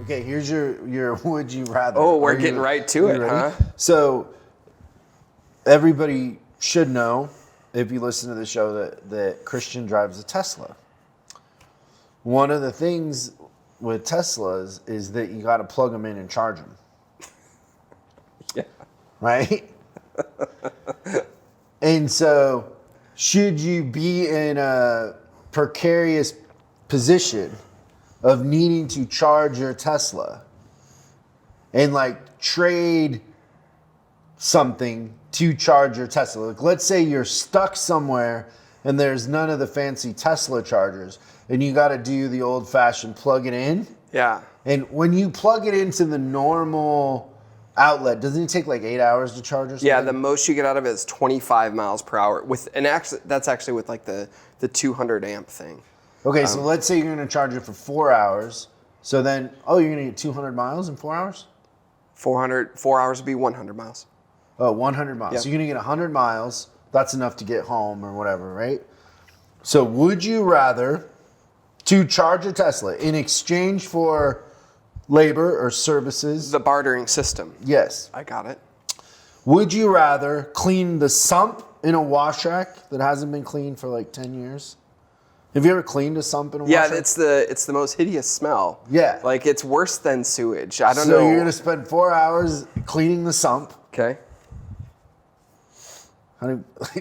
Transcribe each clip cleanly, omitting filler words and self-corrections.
Okay, here's your would you rather. Oh, we're getting right to it, huh? So everybody should know, if you listen to the show, that Christian drives a Tesla. One of the things with Teslas is that you got to plug them in and charge them. Yeah. Right? And so, should you be in a precarious position of needing to charge your Tesla and like trade something to charge your Tesla? Like, let's say you're stuck somewhere and there's none of the fancy Tesla chargers and you got to do the old fashioned plug it in. Yeah. And when you plug it into the normal outlet, doesn't it take like 8 hours to charge or something? Yeah, the most you get out of it is 25 miles per hour. That's actually with like the 200 amp thing. Okay, so let's say you're going to charge it for 4 hours. So then, you're going to get 200 miles in 4 hours? 4 hours would be 100 miles. Oh, 100 miles. Yep. So you're going to get 100 miles. That's enough to get home or whatever, right? So would you rather to charge a Tesla in exchange for labor or services? The bartering system. Yes. I got it. Would you rather clean the sump in a wash rack that hasn't been cleaned for like 10 years? Have you ever cleaned a sump in a wash rack? Yeah, it's the most hideous smell. Yeah. Like, it's worse than sewage. I don't So know. you're going to spend 4 hours cleaning the sump. Okay.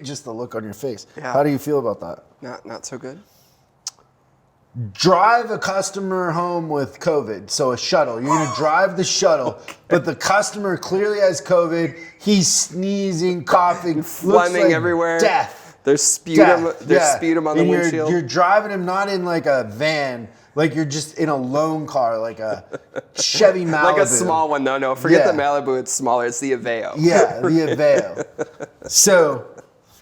Just the look on your face. Yeah. How do you feel about that? Not so good. Drive a customer home with COVID. So a shuttle. You're going to drive the shuttle, but the customer clearly has COVID. He's sneezing, coughing, Phlegming like everywhere. Death. There's sputum. There's sputum on the windshield. You're driving him not in like a van, like you're just in a loan car, like a Chevy Malibu. Like a small one. No. Forget Yeah. the Malibu. It's smaller. It's the Aveo. Yeah, the Aveo. So,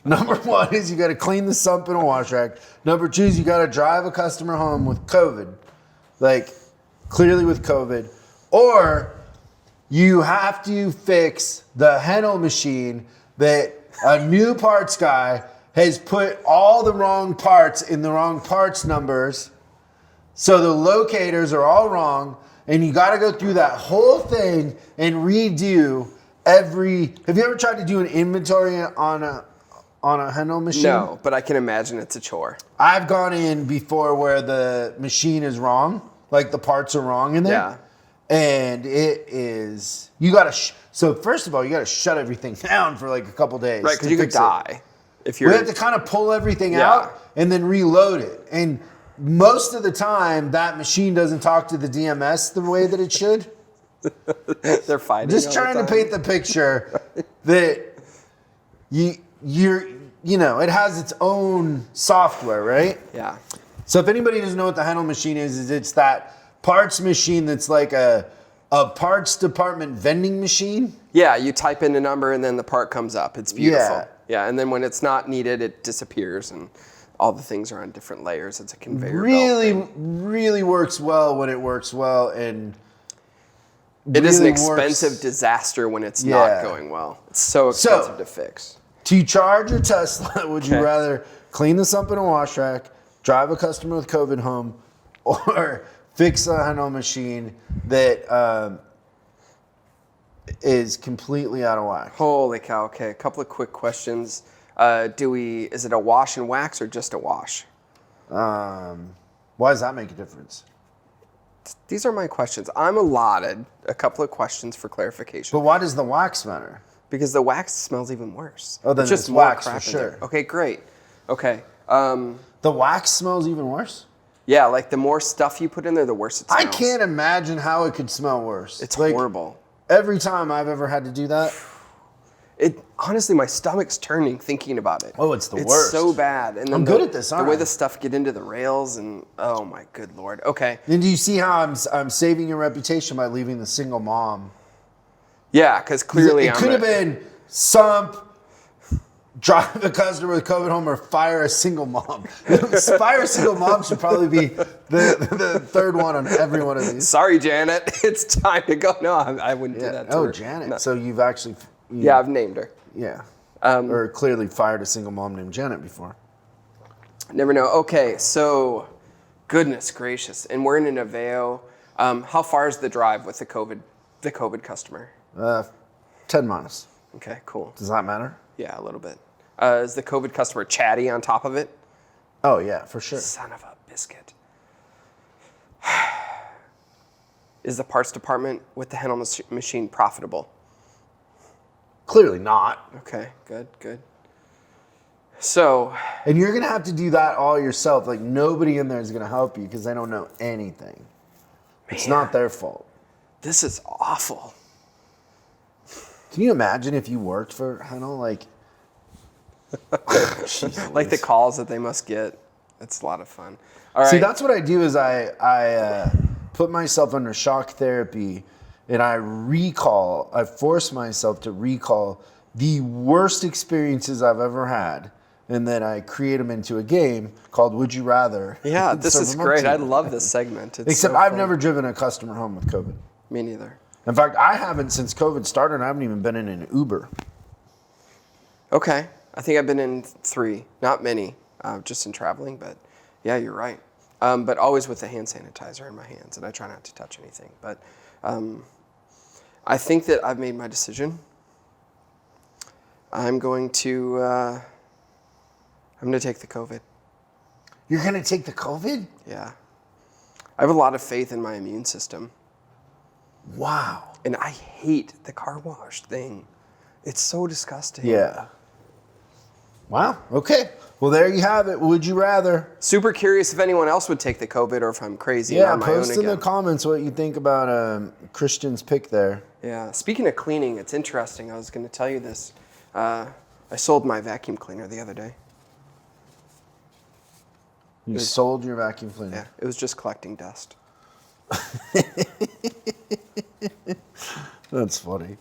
number one is you got to clean the sump in a wash rack. Number two is you got to drive a customer home with COVID, like clearly with COVID, or you have to fix the Hennel machine that a new parts guy has put all the wrong parts in the wrong parts numbers. So the locators are all wrong, and you got to go through that whole thing and redo every. Have you ever tried to do an inventory on a Hennel machine? No, but I can imagine it's a chore. I've gone in before where the machine is wrong, like the parts are wrong in there. Yeah. And it is. You got to. So first of all, you got to shut everything down for like a couple days. Right, because you could fix it. die if you're. We have to kind of pull everything Yeah. out and then reload it. And most of the time, that machine doesn't talk to the DMS the way that it should. They're fighting. Just trying to paint the picture that it has its own software, right? Yeah. So if anybody doesn't know what the Hennel machine is it's that parts machine that's like a parts department vending machine. Yeah, you type in a number and then the part comes up. It's beautiful. Yeah. Yeah, and then when it's not needed, it disappears and all the things are on different layers. It's a conveyor belt thing. Really works well when it works well, and it is an really expensive works. disaster when it's Yeah. not going well. It's so expensive to fix. To charge your Tesla, would you rather clean the sump in a wash rack, drive a customer with COVID home, or fix a Hennel machine that is completely out of whack? Holy cow. Okay, a couple of quick questions. Is it a wash and wax or just a wash? Why does that make a difference? These are my questions. I'm allotted a couple of questions for clarification. But why does the wax matter? Because the wax smells even worse. Oh, then it's just it's more wax crap for in there. sure. Okay, great. Okay. The wax smells even worse? Yeah, like the more stuff you put in there, the worse it smells. I can't imagine how it could smell worse. It's like, horrible. Every time I've ever had to do that. Honestly, my stomach's turning thinking about it. Oh, it's the worst. It's so bad. And then I'm good at this, the aren't way I? the stuff get into the rails and oh my good Lord. Okay. And do you see how I'm saving your reputation by leaving the single mom? Yeah, because clearly it could have been Sump, drive a customer with COVID home, or fire a single mom. Fire a single mom should probably be the third one on every one of these. Sorry, Janet. It's time to go. No, I wouldn't do that to her. Janet. No. So you've actually... Yeah, I've named her. Yeah. Or clearly fired a single mom named Janet before. Never know. Okay, so Goodness gracious. And we're in an Aveo. How far is the drive with the COVID customer? 10 miles. Okay, cool. Does that matter? Yeah, a little bit. Is the COVID customer chatty on top of it? Oh, yeah, for sure. Son of a biscuit. Is the parts department with the Henel machine profitable? Clearly not. Okay, good. So. And you're going to have to do that all yourself. Like, nobody in there is going to help you because they don't know anything. It's not their fault. This is awful. Can you imagine if you worked for Henel? Like, like the calls that they must get. It's a lot of fun. All right. See, that's what I do is I put myself under shock therapy and I force myself to recall the worst experiences I've ever had. And then I create them into a game called Would You Rather. Yeah, this is great. I love this segment. It's Except so I've fun. never driven a customer home with COVID. Me neither. In fact, I haven't since COVID started. I haven't even been in an Uber. Okay. I think I've been in 3. Not many, just in traveling. But yeah, you're right. But always with the hand sanitizer in my hands. And I try not to touch anything. But I think that I've made my decision. I'm going to take the COVID. You're going to take the COVID? Yeah. I have a lot of faith in my immune system. Wow. And I hate the car wash thing. It's so disgusting. Yeah. Wow. Okay. Well, there you have it. Would you rather? Super curious if anyone else would take the COVID or if I'm crazy. Yeah, and on my own post in the again. comments what you think about Christian's pick there. Yeah. Speaking of cleaning, it's interesting. I was going to tell you this. I sold my vacuum cleaner the other day. You sold your vacuum cleaner? Yeah. It was just collecting dust. That's funny.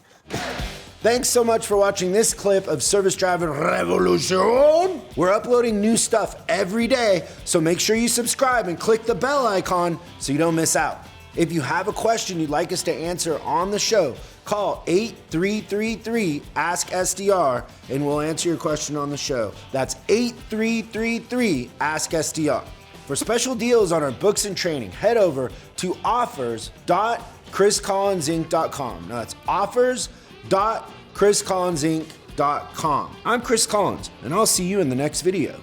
Thanks so much for watching this clip of Service Driving Revolution. We're uploading new stuff every day, so make sure you subscribe and click the bell icon so you don't miss out. If you have a question you'd like us to answer on the show, call 8333-ASK-SDR and we'll answer your question on the show. That's 8333-ASK-SDR. For special deals on our books and training, head over to offers.chriscollinsinc.com. Now that's offers.chriscollinsinc.com. I'm Chris Collins, and I'll see you in the next video.